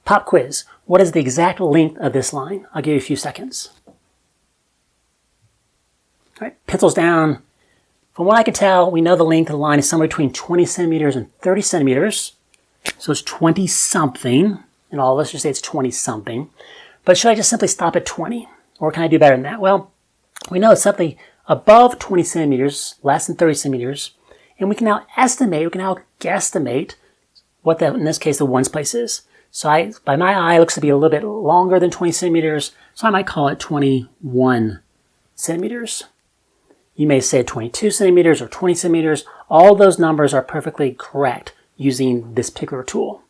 Pop quiz. What is the exact length of this line? I'll give you a few seconds. All right, pencils down. From what I can tell, we know the length of the line is somewhere between 20 centimeters and 30 centimeters. So it's 20-something. And all of us just say it's 20-something. But should I just simply stop at 20? Or can I do better than that? Well, we know it's something above 20 centimeters, less than 30 centimeters. And we can now estimate, we can now guesstimate what in this case, the ones place is. So by my eye, it looks to be a little bit longer than 20 centimeters. So I might call it 21 centimeters. You may say 22 centimeters or 20 centimeters. All those numbers are perfectly correct using this particular tool.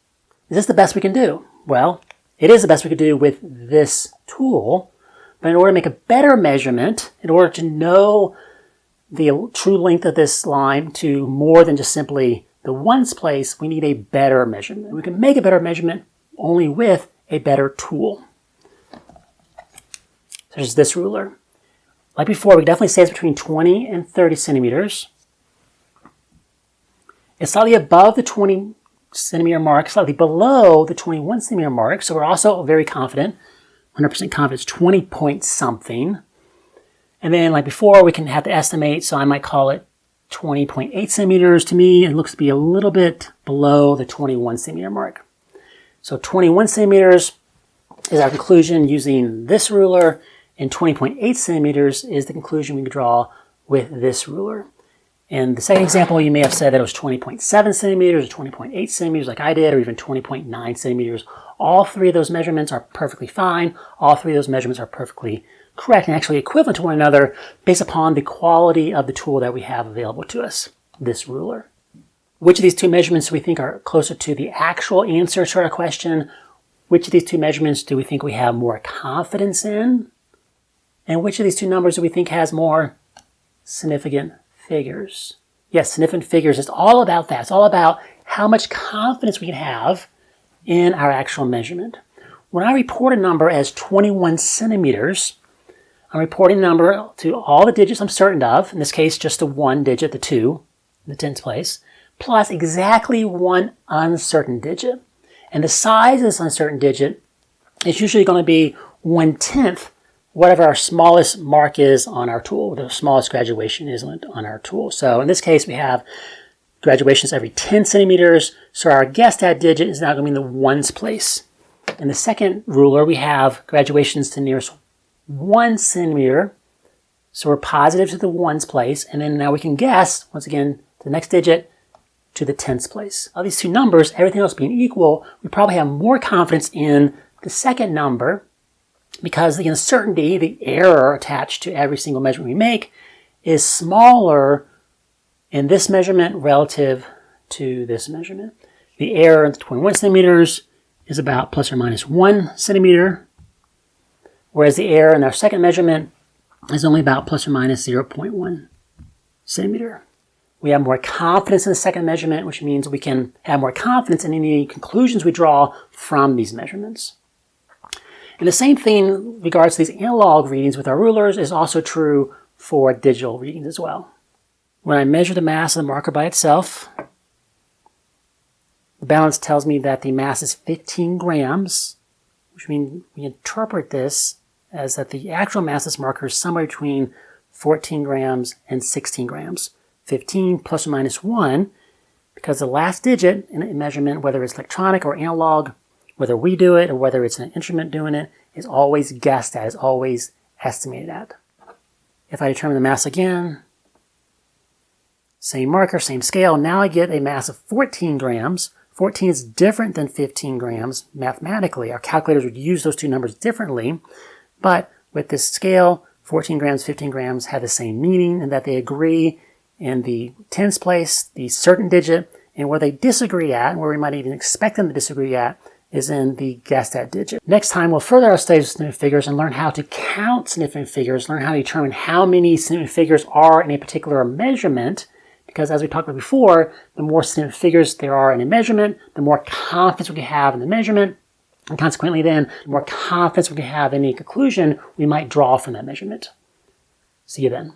Is this the best we can do? Well, it is the best we could do with this tool. But in order to make a better measurement, in order to know the true length of this line to more than just simply the ones place, we need a better measurement. We can make a better measurement only with a better tool. So there's this ruler. Like before, we definitely say it's between 20 and 30 centimeters. It's slightly above the 20 centimeter mark, slightly below the 21 centimeter mark. So we're also very confident, 100% confident it's 20 point something. And then like before, we can have to estimate. So I might call it 20.8 centimeters. To me, it looks to be a little bit below the 21 centimeter mark. So 21 centimeters is our conclusion using this ruler, and 20.8 centimeters is the conclusion we can draw with this ruler. In the second example, you may have said that it was 20.7 centimeters or 20.8 centimeters like I did, or even 20.9 centimeters. All three of those measurements are perfectly fine. All three of those measurements are perfectly correct and actually equivalent to one another based upon the quality of the tool that we have available to us, this ruler. Which of these two measurements do we think are closer to the actual answer to our question? Which of these two measurements do we think we have more confidence in? And which of these two numbers do we think has more significant figures? Yes, significant figures. It's all about that. It's all about how much confidence we can have in our actual measurement. When I report a number as 21 centimeters, I'm reporting a number to all the digits I'm certain of, in this case just the one digit, the 2, in the tens place, plus exactly one uncertain digit. And the size of this uncertain digit is usually going to be 1/10 whatever our smallest mark is on our tool, the smallest graduation is on our tool. So in this case, we have graduations every 10 centimeters. So our guessed-at digit is now going to be in the ones place. In the second ruler, we have graduations to nearest 1 centimeter. So we're positive to the ones place. And then now we can guess, once again, the next digit to the tens place. Of these two numbers, everything else being equal, we probably have more confidence in the second number, because the uncertainty, the error attached to every single measurement we make, is smaller in this measurement relative to this measurement. The error in the 21 centimeters is about plus or minus 1 centimeter, whereas the error in our second measurement is only about plus or minus 0.1 centimeter. We have more confidence in the second measurement, which means we can have more confidence in any conclusions we draw from these measurements. And the same thing in regards to these analog readings with our rulers is also true for digital readings as well. When I measure the mass of the marker by itself, the balance tells me that the mass is 15 grams, which means we interpret this as that the actual mass of this marker is somewhere between 14 grams and 16 grams. 15 plus or minus 1, because the last digit in a measurement, whether it's electronic or analog, whether we do it or whether it's an instrument doing it, is always guessed at, is always estimated at. If I determine the mass again, same marker, same scale, now I get a mass of 14 grams. 14 is different than 15 grams mathematically. Our calculators would use those two numbers differently, but with this scale, 14 grams, 15 grams have the same meaning in that they agree in the tens place, the certain digit, and where they disagree at, and where we might even expect them to disagree at, is in the guessed at digit. Next time, we'll further our study of significant figures and learn how to count significant figures, learn how to determine how many significant figures are in a particular measurement, because as we talked about before, the more significant figures there are in a measurement, the more confidence we can have in the measurement, and consequently then, the more confidence we can have in any conclusion we might draw from that measurement. See you then.